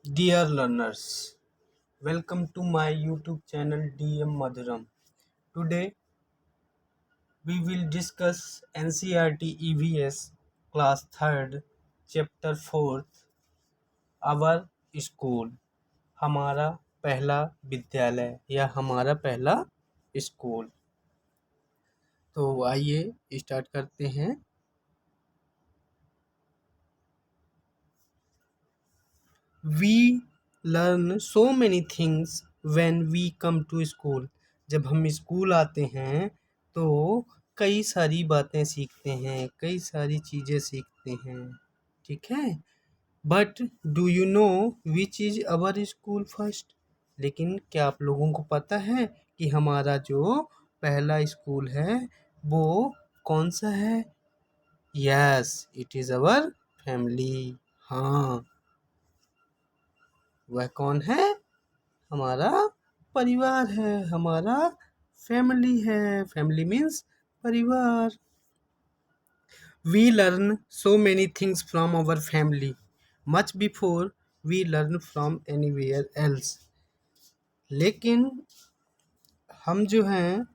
Dear learners, welcome to my YouTube channel DM Madhuram. Today we will discuss NCERT EVS class 3rd chapter 4th our school हमारा पहला विद्यालय या हमारा पहला school. तो आइए स्टार्ट करते हैं। We learn so many things when we come to school. जब हम स्कूल आते हैं तो कई सारी बातें सीखते हैं, कई सारी चीज़ें सीखते हैं, ठीक है। But do you know which is our school first? लेकिन क्या आप लोगों को पता है कि हमारा जो पहला स्कूल है वो कौन सा है? Yes, it is our family. हाँ, वह कौन है? हमारा परिवार है, हमारा फैमिली है। फैमिली मीन्स परिवार। We learn so many things from our family much before we learn from anywhere else. लेकिन हम जो हैं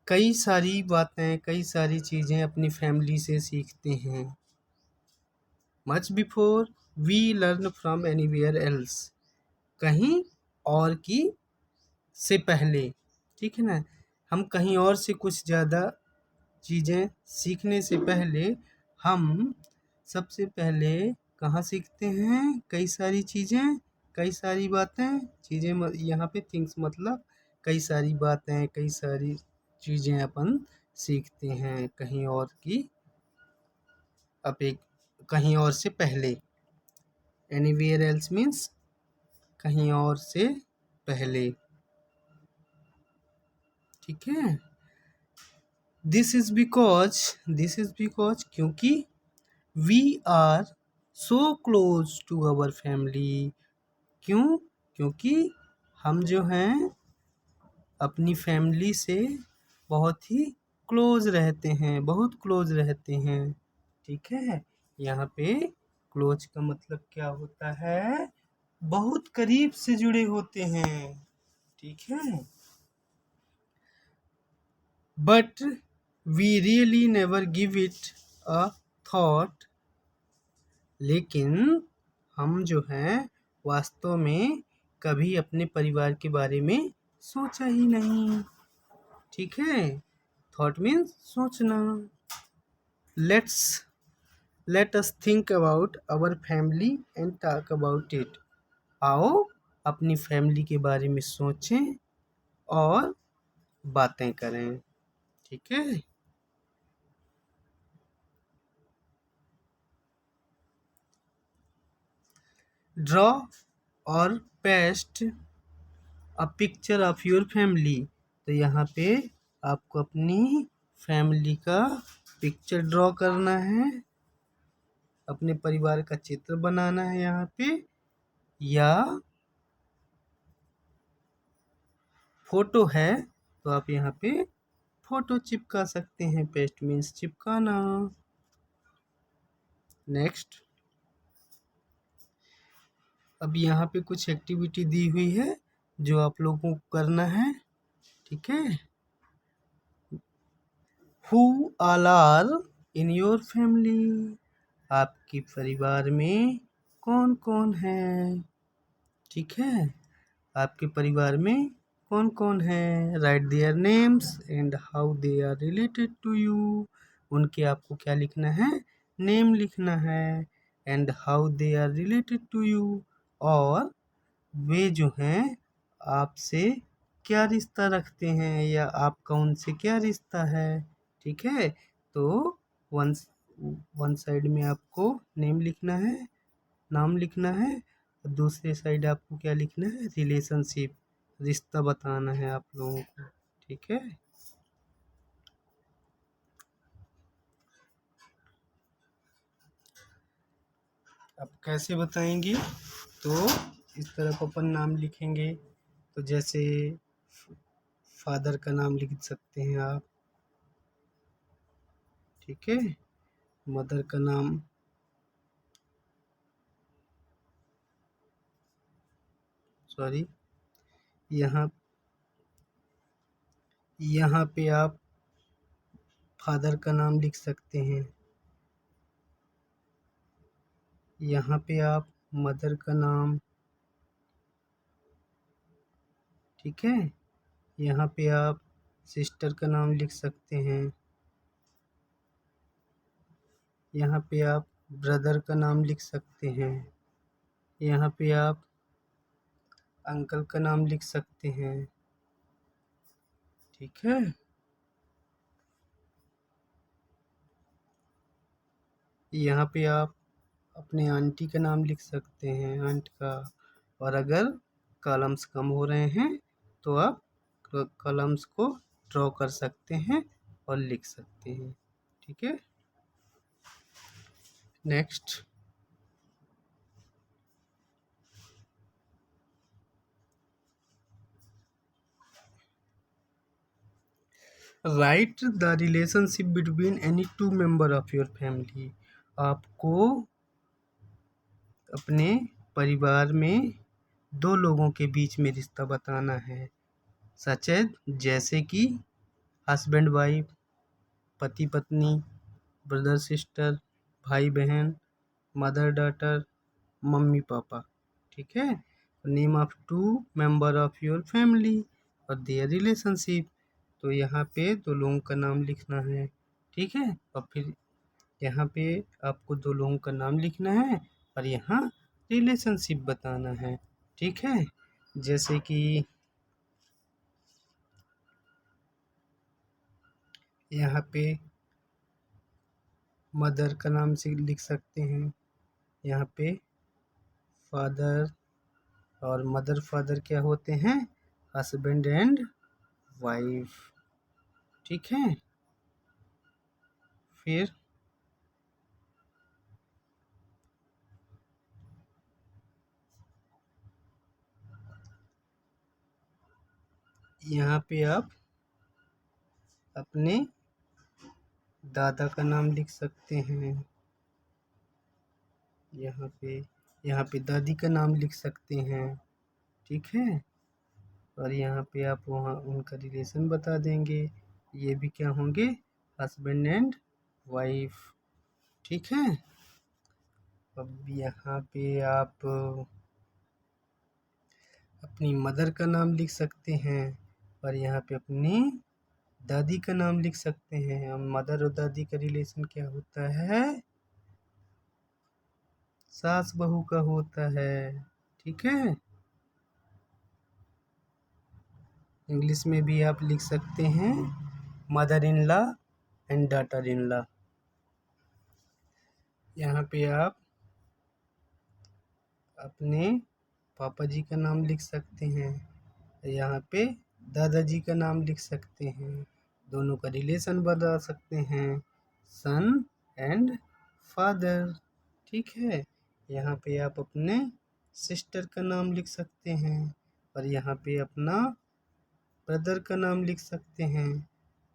कई सारी बातें, कई सारी चीज़ें अपनी फैमिली से सीखते हैं। Much before we learn from anywhere else. कहीं और की से पहले, ठीक है ना। हम कहीं और से कुछ ज़्यादा चीज़ें सीखने से पहले हम सबसे पहले कहाँ सीखते हैं? कई सारी चीज़ें, कई सारी बातें। चीज़ें यहाँ पे थिंग्स मतलब कई सारी बातें, कई सारी चीज़ें अपन सीखते हैं कहीं और की कहीं और से पहले। एनीवेयर एल्स मीन्स कहीं और से पहले, ठीक है। दिस इज़ बिकॉज क्योंकि we are so close to our family. क्यों? क्योंकि हम जो हैं अपनी फैमिली से बहुत ही क्लोज रहते हैं, बहुत क्लोज रहते हैं, ठीक है। यहाँ पे क्लोज का मतलब क्या होता है? बहुत करीब से जुड़े होते हैं, ठीक है। But we really never give it a thought. लेकिन हम जो हैं वास्तव में कभी अपने परिवार के बारे में सोचा ही नहीं, ठीक है। थॉट मीन्स सोचना। Let's let us think about our family and talk about it. आओ अपनी फैमिली के बारे में सोचें और बातें करें, ठीक है। ड्रॉ और paste a picture of your family. तो यहाँ पे आपको अपनी फैमिली का पिक्चर ड्रॉ करना है, अपने परिवार का चित्र बनाना है यहाँ पे, या फोटो है तो आप यहाँ पे फोटो चिपका सकते हैं। Paste means चिपकाना। नेक्स्ट, अब यहाँ पे कुछ एक्टिविटी दी हुई है जो आप लोगों को करना है, ठीक है। Who all are in your family? आपके परिवार में कौन कौन है, ठीक है। आपके परिवार में कौन कौन है? Write their names and how they are related to you. उनके आपको क्या लिखना है? नेम लिखना है। And how they are related to you, और वे जो हैं आपसे क्या रिश्ता रखते हैं या आपका उनसे क्या रिश्ता है, ठीक है। तो वन वन साइड में आपको नेम लिखना है, नाम लिखना है, और दूसरे साइड आपको क्या लिखना है? रिलेशनशिप, रिश्ता बताना है आप लोगों को, ठीक है। अब कैसे बताएंगे? तो इस तरफ अपन नाम लिखेंगे। तो जैसे फादर का नाम लिख सकते हैं आप, ठीक है। मदर का नाम, सॉरी, यहाँ यहाँ पे आप फादर का नाम लिख सकते हैं, यहाँ पे आप मदर का नाम, ठीक है, यहाँ पे आप सिस्टर का नाम लिख सकते हैं, यहाँ पे आप ब्रदर का नाम लिख सकते हैं, यहाँ पे आप अंकल का नाम लिख सकते हैं, ठीक है। यहाँ पे आप अपने आंटी का नाम लिख सकते हैं, आंट का। और अगर कॉलम्स कम हो रहे हैं तो आप कॉलम्स को ड्रॉ कर सकते हैं और लिख सकते हैं, ठीक है। Next, right the relationship between any two member of your family. आपको अपने परिवार में दो लोगों के बीच में रिश्ता बताना है, सच है, जैसे कि हस्बैंड वाइफ, पति पत्नी, ब्रदर सिस्टर, भाई बहन, मदर डॉटर, मम्मी पापा, ठीक है। Name of two member of your family और देयर रिलेशनशिप। तो यहाँ पे दो लोगों का नाम लिखना है, ठीक है। और फिर यहाँ पे आपको दो लोगों का नाम लिखना है और यहाँ रिलेशनशिप बताना है, ठीक है। जैसे कि यहाँ पे मदर का नाम से लिख सकते हैं, यहाँ पे फादर, और मदर फादर क्या होते हैं, हस्बैंड एंड वाइफ, ठीक है। फिर यहाँ पे आप अपने दादा का नाम लिख सकते हैं, यहाँ पे दादी का नाम लिख सकते हैं, ठीक है। और यहाँ पे आप वहाँ उनका रिलेशन बता देंगे, ये भी क्या होंगे, हस्बैंड एंड वाइफ, ठीक है। अब यहाँ पे आप अपनी मदर का नाम लिख सकते हैं और यहाँ पे अपनी दादी का नाम लिख सकते हैं। अब मदर और दादी का रिलेशन क्या होता है, सास बहू का होता है, ठीक है। इंग्लिश में भी आप लिख सकते हैं mother in law and daughter in law. यहाँ पे आप अपने पापा जी का नाम लिख सकते हैं, यहाँ पे दादाजी का नाम लिख सकते हैं, दोनों का रिलेशन बता सकते हैं, सन एंड फादर, ठीक है। यहाँ पे आप अपने सिस्टर का नाम लिख सकते हैं और यहाँ पे अपना ब्रदर का नाम लिख सकते हैं,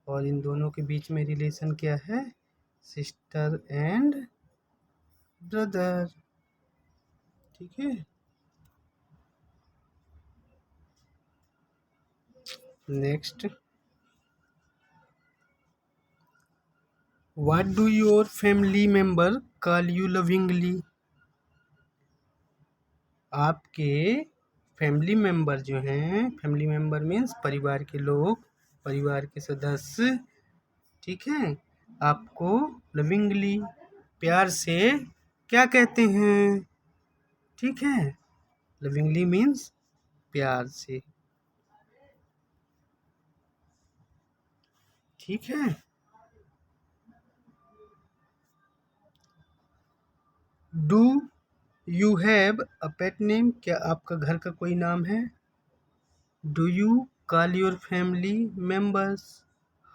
और इन दोनों के बीच में रिलेशन क्या है, सिस्टर एंड ब्रदर, ठीक है। Next, what do your family member call you lovingly. आपके फैमिली मेंबर जो हैं, फैमिली मेंबर मीन्स परिवार के लोग, परिवार के सदस्य, ठीक है, आपको लविंगली प्यार से क्या कहते हैं, ठीक है। लविंगली मीन्स प्यार से, ठीक है। Do you have a pet name, क्या आपका घर का कोई नाम है। Do you call your family members,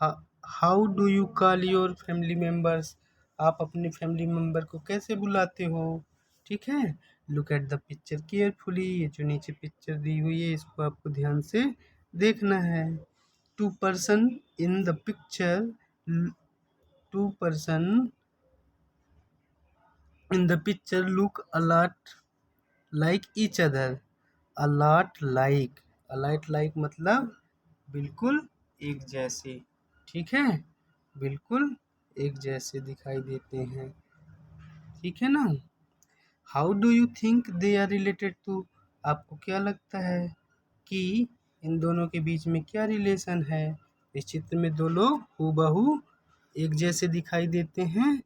how do you call your family members, आप अपने फैमिली मेंबर को कैसे बुलाते हो, ठीक है। Look at the picture carefully, ये जो नीचे पिक्चर दी हुई है इसको आपको ध्यान से देखना है। Two person in the picture, two person in the picture look a lot like each other, a lot like, a lot like मतलब बिल्कुल एक जैसे, ठीक है, बिल्कुल एक जैसे दिखाई देते हैं, ठीक है ना। How do you think they are related to, आपको क्या लगता है कि इन दोनों के बीच में क्या रिलेशन है। इस चित्र में दो लोग हूबहू एक जैसे दिखाई देते हैं,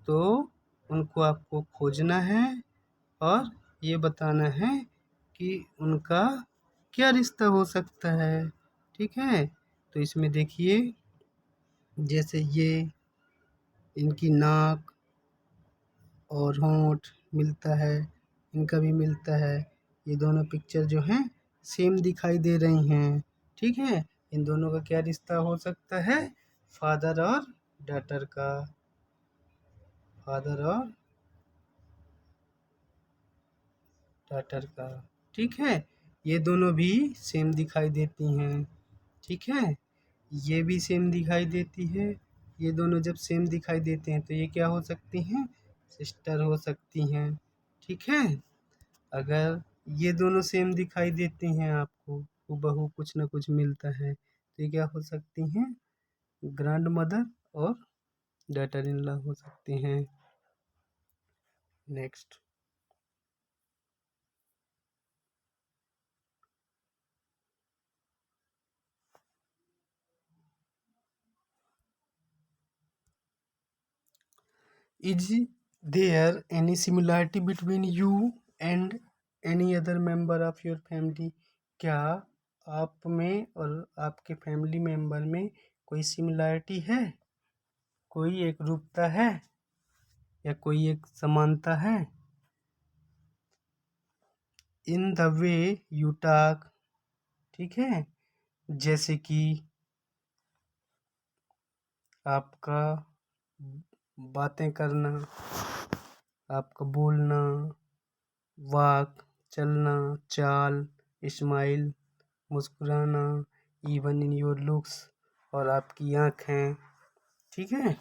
तो उनको आपको खोजना है और ये बताना है कि उनका क्या रिश्ता हो सकता है, ठीक है। तो इसमें देखिए, जैसे ये इनकी नाक और होंठ मिलता है, इनका भी मिलता है, ये दोनों पिक्चर जो हैं सेम दिखाई दे रही हैं, ठीक है। इन दोनों का क्या रिश्ता हो सकता है, फादर और डॉटर का, फादर और डॉटर का, ठीक है। ये दोनों भी सेम दिखाई देती हैं, ठीक है, ये भी सेम दिखाई देती है। ये दोनों जब सेम दिखाई देते हैं तो ये क्या हो सकती हैं, सिस्टर हो सकती हैं, ठीक है। अगर ये दोनों सेम दिखाई देती हैं आपको, हूबहू कुछ ना कुछ मिलता है, तो ये क्या हो सकती हैं, ग्रैंड मदर और डॉटर इन लॉ हो सकती हैं। Next, is there any similarity between you and any other member of your family, क्या आप में और आपके फैमिली मेंबर में कोई सिमिलरिटी है, कोई एक रूपता है या कोई एक समानता है। In the way you talk, ठीक है, जैसे कि आपका बातें करना, आपका बोलना, वाक, चलना, चाल, स्माइल, मुस्कुराना, इवन इन योर लुक्स, और आपकी आँखें, ठीक है।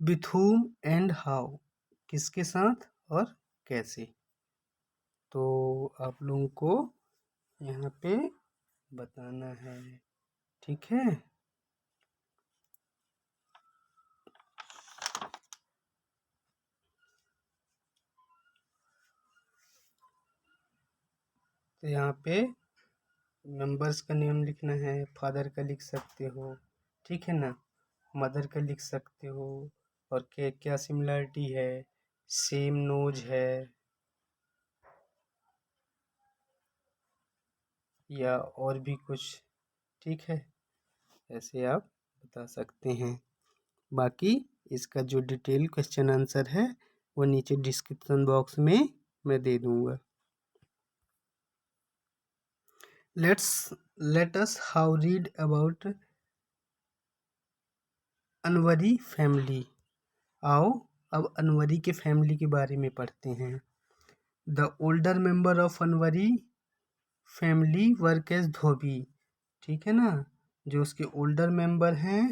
विथ whom एंड हाउ, किसके साथ और कैसे, तो आप लोगों को यहाँ पे बताना है, ठीक है। तो यहाँ पे मेंबर्स का नेम लिखना है, फादर का लिख सकते हो, ठीक है ना, मदर का लिख सकते हो, और क्या क्या सिमिलरिटी है, सेम नोज है या और भी कुछ, ठीक है, ऐसे आप बता सकते हैं। बाकी इसका जो डिटेल क्वेश्चन आंसर है वो नीचे डिस्क्रिप्शन बॉक्स में मैं दे दूँगा। Let us how read about Anwari family, आओ अब अनवरी के फैमिली के बारे में पढ़ते हैं। The older member of Anwari family work as dhobi, ठीक है ना, जो उसके ओल्डर मेंबर हैं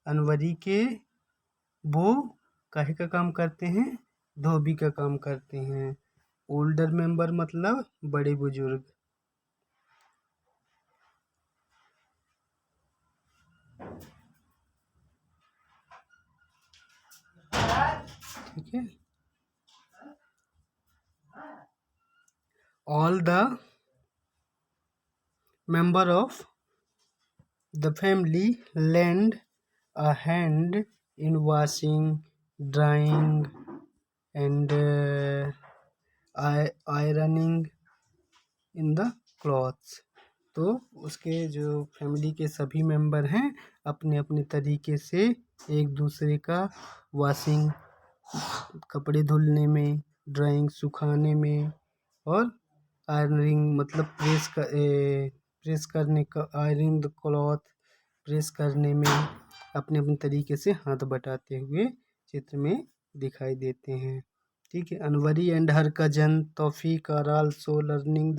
अनवरी के, वो काहे का काम करते हैं, धोबी का काम करते हैं। ओल्डर मेंबर मतलब बड़े बुजुर्ग, ठीक है। All the member of the family lend a hand in washing, drying and ironing in the clothes, तो उसके जो फैमिली के सभी मेंबर हैं अपने अपने तरीके से एक दूसरे का वॉशिंग, कपड़े धुलने में, ड्राइंग सुखाने में, और आयरनिंग मतलब प्रेस करने का, आयरनिंग द क्लॉथ, प्रेस करने में अपने अपने तरीके से हाथ बटाते हुए चित्र में दिखाई देते हैं, ठीक है। Anwari and her cousin Taufiq are also learning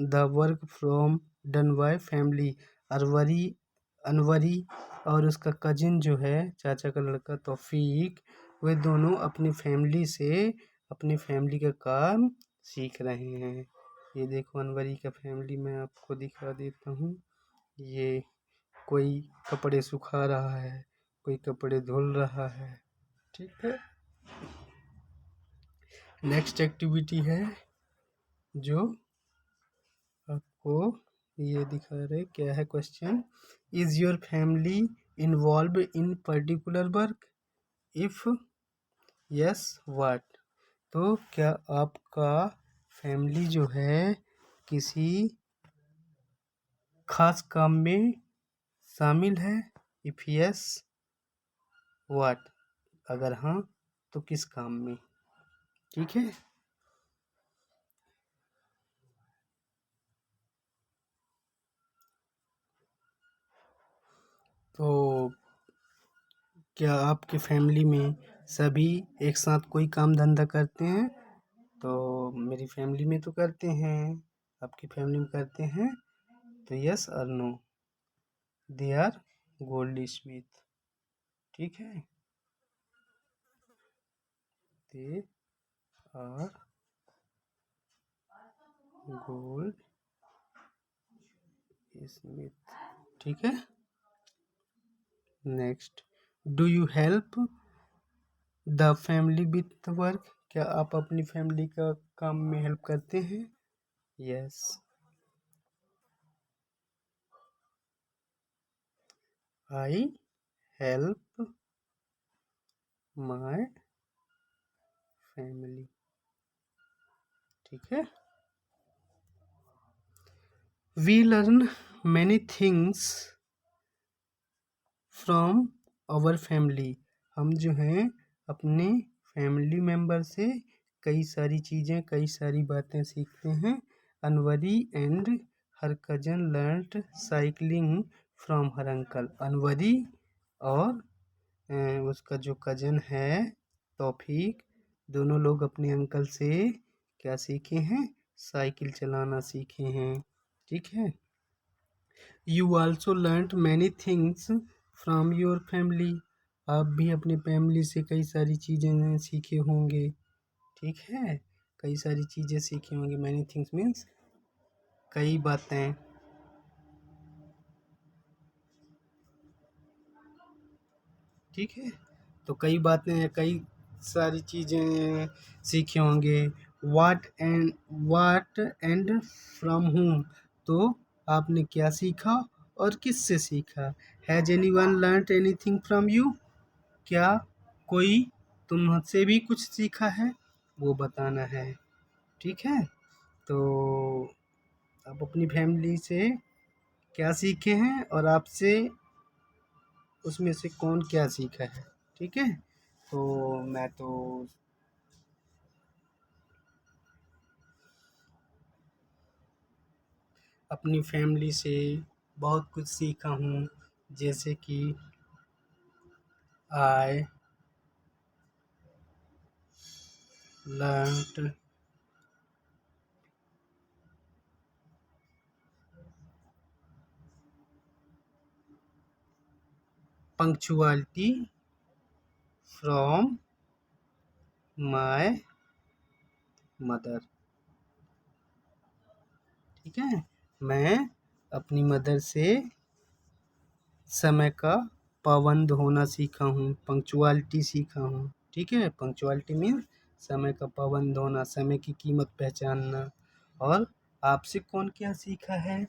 the work from done by family, Arwari Anwari और उसका कजिन जो है चाचा का लड़का तौफीक, वे दोनों अपनी फैमिली से अपनी फैमिली का काम सीख रहे हैं। ये देखो अनवरी का फैमिली मैं आपको दिखा देता हूँ। ये कोई कपड़े सुखा रहा है, कोई कपड़े धुल रहा है। ठीक है, नेक्स्ट एक्टिविटी है जो आपको ये दिखा रहे। क्या है question? Is your family involve in particular work? If yes what? तो क्या आपका फैमिली जो है किसी खास काम में शामिल है? If yes what? अगर हाँ तो किस काम में? ठीक है, तो क्या आपके फैमिली में सभी एक साथ कोई काम धंधा करते हैं? तो मेरी फैमिली में तो करते हैं। आपकी फैमिली में करते हैं? तो यस और no, they are goldsmith. ठीक है, दे आर गोल्ड स्मिथ। ठीक है, next, do you help the family with work? क्या आप अपनी फैमिली का काम में हेल्प करते हैं? Yes, I help my family. ठीक है, we learn many things from our family. हम जो हैं अपने फैमिली मेम्बर से कई सारी चीज़ें, कई सारी बातें सीखते हैं। Anwari and her cousin learned cycling from her uncle. Anwari और उसका जो कजन है तौफीक, दोनों लोग अपने अंकल से क्या सीखे हैं? साइकिल चलाना सीखे हैं। ठीक है, you also learn many things from your family. आप भी अपनी फैमिली से कई सारी चीज़ें सीखे होंगे। ठीक है, कई सारी चीज़ें सीखी होंगी। मैनी थिंग्स मीन्स कई बातें। ठीक है, तो कई बातें, कई सारी चीज़ें सीखे होंगे। वाट एंड फ्रॉम whom? तो आपने क्या सीखा और किससे सीखा? Has anyone learned anything from you? क्या कोई तुमसे भी कुछ सीखा है? वो बताना है। ठीक है, तो आप अपनी फैमिली से क्या सीखे हैं और आपसे उसमें से कौन क्या सीखा है? ठीक है, तो मैं तो अपनी फैमिली से बहुत कुछ सीखा हूँ। जैसे कि I learned punctuality from my mother. ठीक है, मैं अपनी मदर से समय का पाबंद होना सीखा हूँ, पंक्चुअलिटी सीखा हूँ। ठीक है, पंक्चुअलिटी मीन्स समय का पाबंद होना, समय की कीमत पहचानना। और आपसे कौन क्या सीखा है?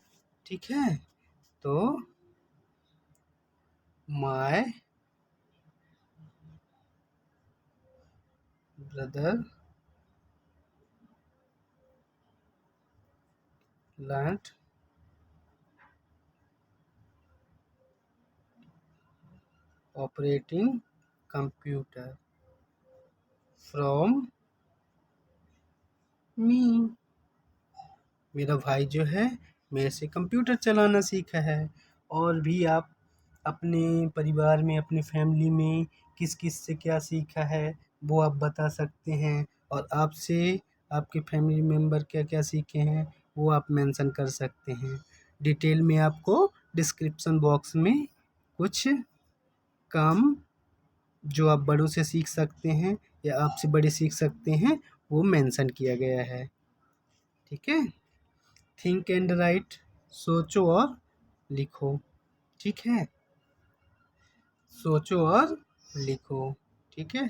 ठीक है, तो my brother learned operating computer from me. मेरा भाई जो है मेरे से कंप्यूटर चलाना सीखा है। और भी आप अपने परिवार में, अपनी फैमिली में किस किस से क्या सीखा है वो आप बता सकते हैं। और आपसे आपके फैमिली मेम्बर क्या क्या सीखे हैं वो आप मेंशन कर सकते हैं। डिटेल में आपको डिस्क्रिप्शन बॉक्स में कुछ काम जो आप बड़ों से सीख सकते हैं या आपसे बड़े सीख सकते हैं वो मेंशन किया गया है। ठीक है। थिंक एंड राइट, सोचो और लिखो। ठीक है, सोचो और लिखो। ठीक है।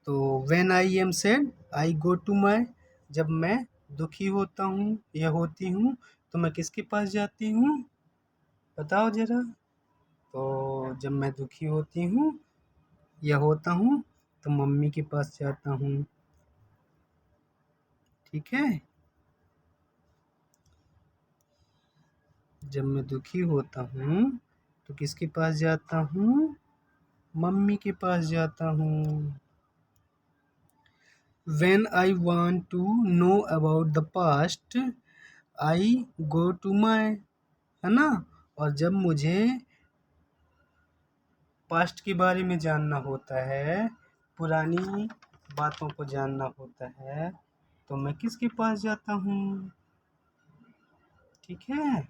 तो when I am sad I go to my, जब मैं दुखी होता हूँ या होती हूँ तो मैं किसके पास जाती हूँ, बताओ जरा। तो जब मैं दुखी होती हूँ या होता हूँ तो मम्मी के पास जाता हूँ। ठीक है। जब मैं दुखी होता हूँ तो किसके पास जाता हूँ, मम्मी के पास जाता हूँ। When I want to know about the past, I go to my, है ना। और जब मुझे पास्ट के बारे में जानना होता है, पुरानी बातों को जानना होता है, तो मैं किसके पास जाता हूँ। ठीक है।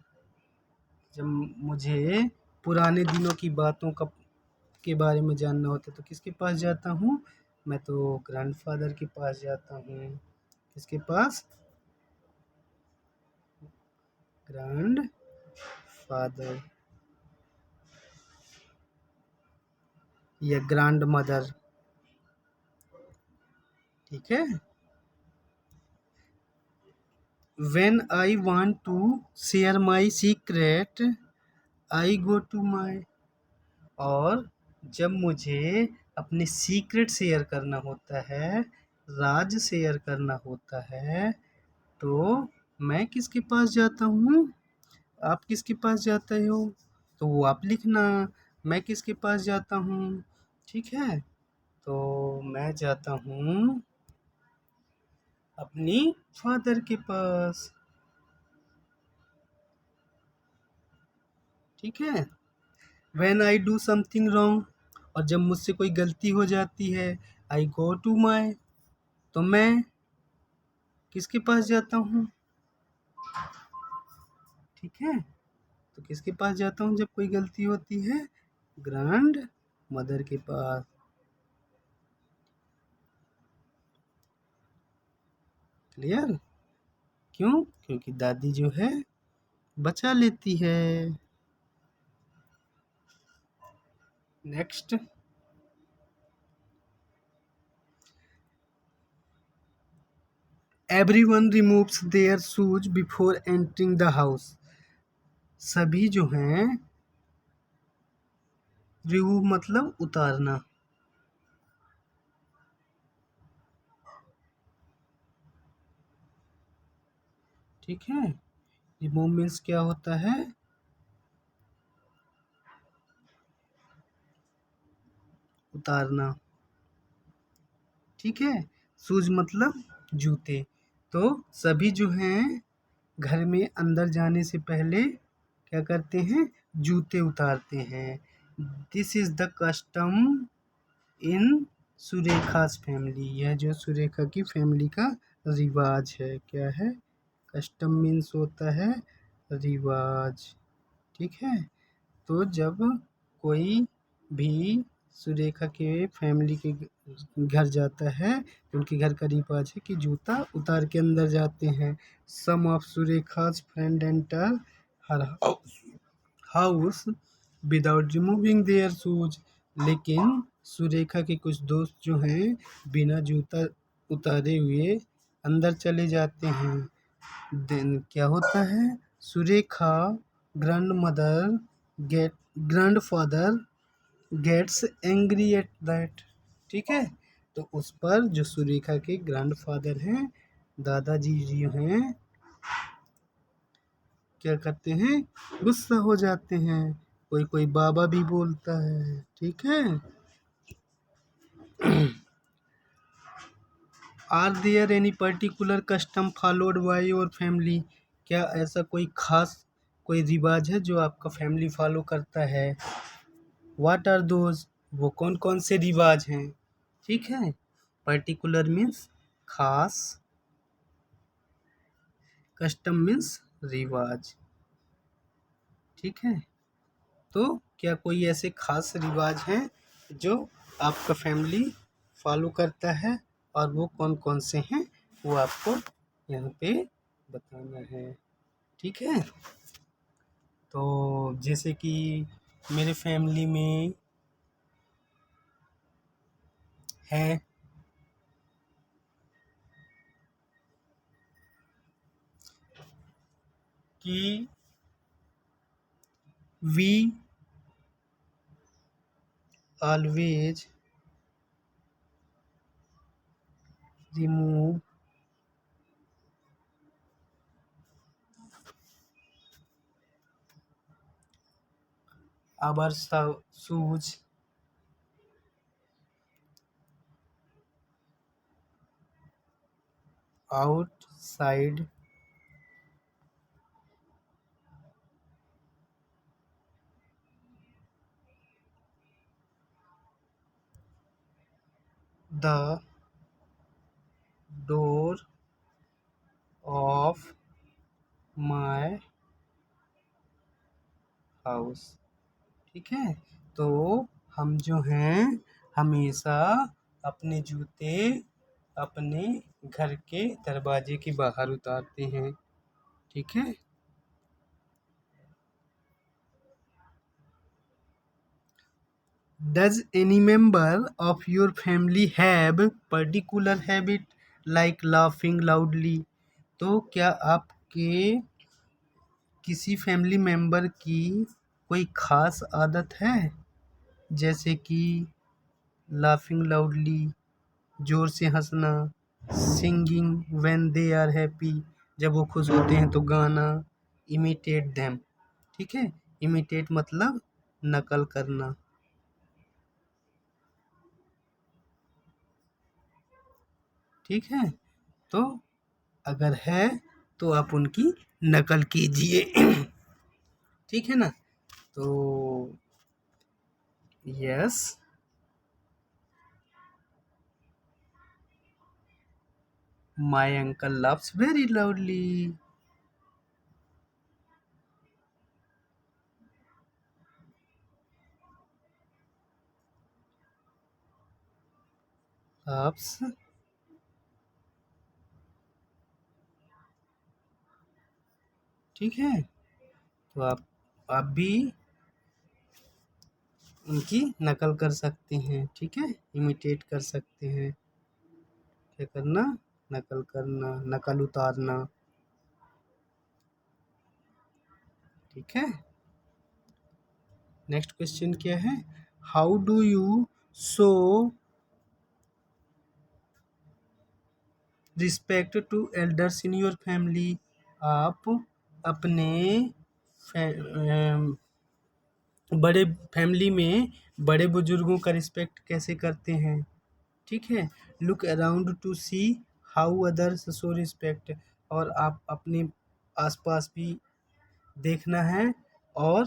जब मुझे पुराने दिनों की बातों का के बारे में जानना होता है तो किसके पास जाता हूँ, मैं तो ग्रैंडफादर के पास जाता हूँ। किसके पास, ग्रैंड फादर या ग्रैंड मदर। ठीक है। When I want to share my secret, I go to my, और जब मुझे अपने सीक्रेट शेयर करना होता है, राज शेयर करना होता है, तो मैं किसके पास जाता हूँ, आप किसके पास जाते हो, तो वो आप लिखना। मैं किसके पास जाता हूँ। ठीक है। तो मैं जाता हूँ अपनी फादर के पास। ठीक है। When I do something wrong, और जब मुझसे कोई गलती हो जाती है, आई गो टू माई, तो मैं किसके पास जाता हूँ। ठीक है। तो किसके पास जाता हूँ जब कोई गलती होती है, ग्रैंड मदर के पास। क्लियर। क्यों, क्योंकि दादी जो है बचा लेती है। Next, everyone removes there shoes before entering the house, सभी जो हैं, रिमूव मतलब उतारना। ठीक है। रिमूव मीन्स क्या होता है, उतारना। ठीक है। शूज मतलब जूते। तो सभी जो हैं घर में अंदर जाने से पहले क्या करते हैं, जूते उतारते हैं। This is the custom in Surekha's family, यह जो सुरेखा की फैमिली का रिवाज है। क्या है, कस्टम मीन्स होता है रिवाज। ठीक है। तो जब कोई भी सुरेखा के फैमिली के घर जाता है तो उनके घर का रिवाज है कि जूता उतार के अंदर जाते हैं। Some of Surekha's friend enter her house without removing their shoes, लेकिन सुरेखा के कुछ दोस्त जो हैं बिना जूता उतारे हुए अंदर चले जाते हैं। देन क्या होता है, Surekha grandmother get grandfather gets angry at that. ठीक है। तो उस पर जो सुरेखा के ग्रैंडफादर हैं, दादाजी जी हैं, क्या करते हैं, गुस्सा हो जाते हैं। कोई कोई बाबा भी बोलता है। ठीक है। Are there any particular custom followed by your family, क्या ऐसा कोई खास कोई रिवाज है जो आपका फैमिली फॉलो करता है। व्हाट आर दोज, वो कौन कौन से रिवाज हैं। ठीक है। पर्टिकुलर मीन्स खास, कस्टम मीन्स रिवाज। ठीक है। तो क्या कोई ऐसे खास रिवाज हैं जो आपका फैमिली फॉलो करता है, और वो कौन कौन से हैं वो आपको यहाँ पे बताना है। ठीक है, तो जैसे कि मेरे फैमिली में है कि we always remove our shoes outside the door of my house। ठीक है, तो हम जो हैं हमेशा अपने जूते अपने घर के दरवाजे के बाहर उतारते हैं। ठीक है, does any member of your family have particular habit like laughing loudly. तो क्या आपके किसी फैमिली मेंबर की कोई खास आदत है, जैसे कि लाफिंग लाउडली, जोर से हंसना, singing when they are happy, जब वो खुश होते हैं तो गाना, इमिटेट देम। ठीक है, इमिटेट मतलब नकल करना। ठीक है, तो अगर है तो आप उनकी नकल कीजिए। ठीक है ना, तो yes, my uncle loves very loudly. Loves ठीक है, तो आप भी उनकी नकल कर सकते हैं। ठीक है, इमिटेट कर सकते हैं। क्या करना, नकल करना, नकल उतारना। ठीक है, नेक्स्ट क्वेश्चन क्या है, how do you show respect to elders in your family. आप अपने बड़े फैमिली में बड़े बुजुर्गों का रिस्पेक्ट कैसे करते हैं। ठीक है, look around two see how others show respect. और आप अपने आसपास भी देखना है, और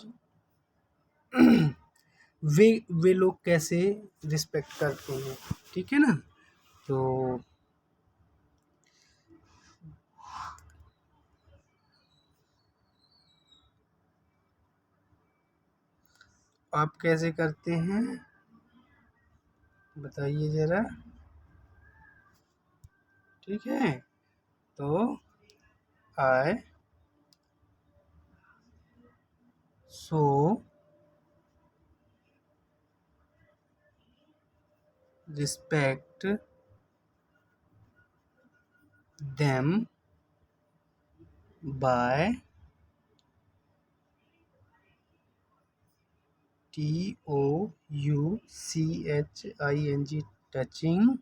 वे लोग कैसे रिस्पेक्ट करते हैं। ठीक है ना, तो आप कैसे करते हैं बताइए ज़रा। ठीक है, तो I so respect them by TOUCHING, touching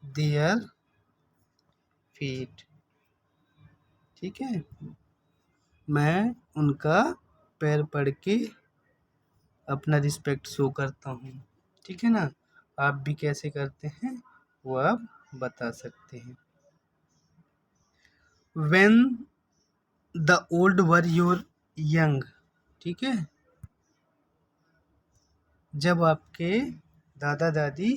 their feet. ठीक है, मैं उनका पैर पड़ के अपना रिस्पेक्ट शो करता हूँ। ठीक है ना, आप भी कैसे करते हैं वो आप बता सकते हैं। When the old were your young। ठीक है, जब आपके दादा दादी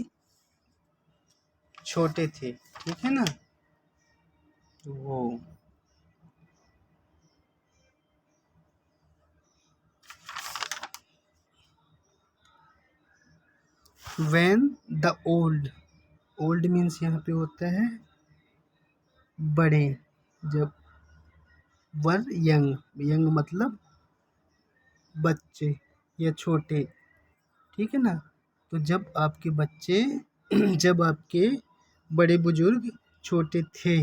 छोटे थे। ठीक है ना, वो when the old old means यहाँ पे होता है बड़े, जब वर यंग, यंग मतलब बच्चे या छोटे, ठीक है ना। तो जब आपके बच्चे जब आपके बड़े बुजुर्ग छोटे थे।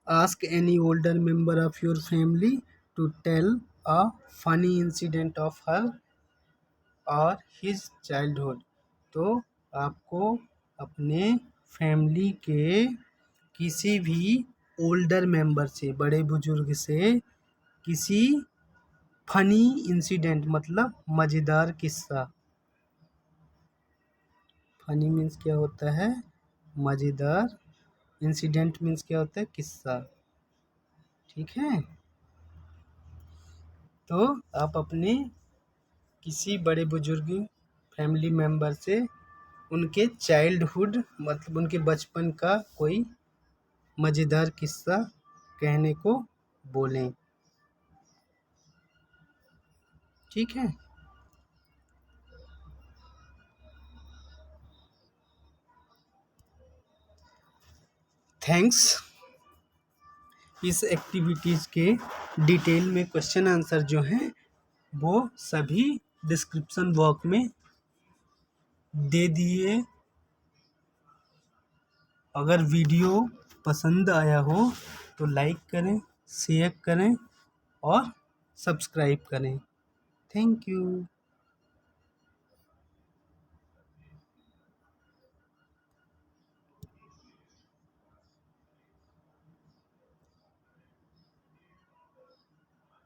Ask any older member of your family to tell a funny incident of her और हिज चाइल्डहुड। तो आपको अपने फैमिली के किसी भी ओल्डर मेंबर से, बड़े बुजुर्ग से, किसी फनी इंसिडेंट मतलब मज़ेदार किस्सा। फनी मीन्स क्या होता है? मज़ेदार। इंसिडेंट मीन्स क्या होता है? किस्सा। ठीक है। तो आप अपने किसी बड़े बुजुर्ग फैमिली मेंबर से उनके चाइल्डहुड मतलब उनके बचपन का कोई मज़ेदार किस्सा कहने को बोलें। ठीक है। थैंक्स। इस एक्टिविटीज़ के डिटेल में क्वेश्चन आंसर जो हैं वो सभी डिस्क्रिप्शन बॉक्स में दे दिए। अगर वीडियो पसंद आया हो तो लाइक करें, शेयर करें और सब्सक्राइब करें। Thank you.